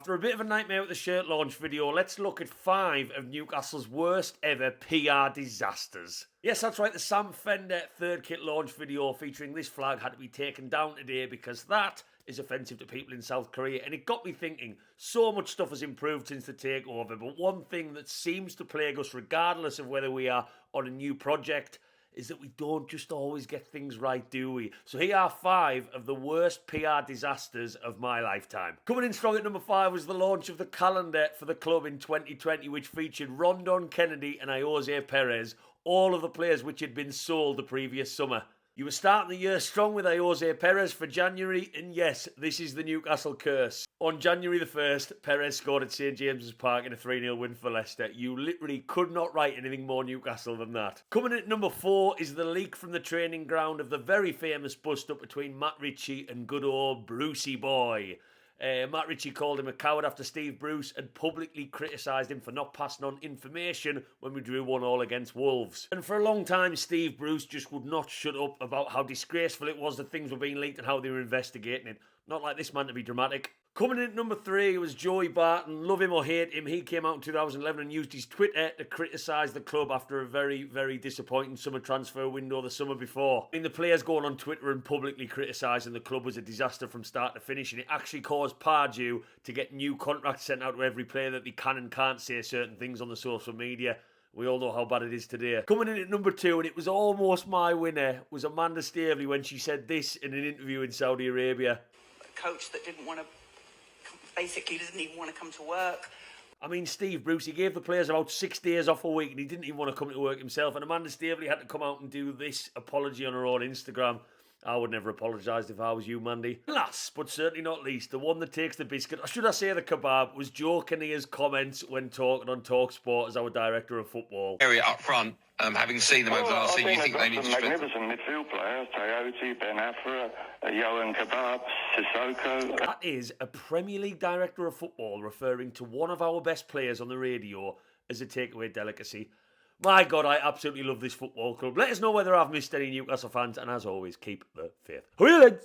After a bit of a nightmare with the shirt launch video, let's look at 5 of Newcastle's worst ever PR disasters. Yes, that's right, the Sam Fender third kit launch video featuring this flag had to be taken down today because that is offensive to people in South Korea, and it got me thinking. So much stuff has improved since the takeover, but one thing that seems to plague us regardless of whether we are on a new project is that we don't just always get things right, do we? So here are 5 of the worst PR disasters of my lifetime. Coming in strong at number 5 was the launch of the calendar for the club in 2020, which featured Rondon Kennedy and Jose Perez, all of the players which had been sold the previous summer. You were starting the year strong with Jose Perez for January, and yes, this is the Newcastle curse. On January the 1st, Perez scored at St James's Park in a 3-0 win for Leicester. You literally could not write anything more Newcastle than that. Coming in at number 4 is the leak from the training ground of the very famous bust-up between Matt Ritchie and good old Brucey boy. Matt Ritchie called him a coward after Steve Bruce had publicly criticised him for not passing on information when we drew 1-1 against Wolves. And for a long time, Steve Bruce just would not shut up about how disgraceful it was that things were being leaked and how they were investigating it. Not like this man to be dramatic. Coming in at number 3 was Joey Barton. Love him or hate him, he came out in 2011 and used his Twitter to criticise the club after a very, very disappointing summer transfer window the summer before. I mean, the players going on Twitter and publicly criticising the club was a disaster from start to finish, and it actually caused Pardew to get new contracts sent out to every player that they can and can't say certain things on the social media. We all know how bad it is today. Coming in at number 2, and it was almost my winner, was Amanda Staley when she said this in an interview in Saudi Arabia. A coach that basically doesn't even want to come to work. I mean, Steve Bruce, he gave the players about 6 days off a week and he didn't even want to come to work himself. And Amanda Staley had to come out and do this apology on her own Instagram. I would never apologise if I was you, Mandy. Last, but certainly not least, the one that takes the biscuit, or should I say the kebab, was Joe Kinnear's comments when talking on TalkSport as our director of football. Area up front, having seen them over the last season, you think they need to strengthen? Magnificent midfield players, Toyota, Ben Afra, Johan Kebab, Sissoko. That is a Premier League director of football referring to one of our best players on the radio as a takeaway delicacy. My God, I absolutely love this football club. Let us know whether I've missed any Newcastle fans, and as always, keep the faith. Who are you, lads?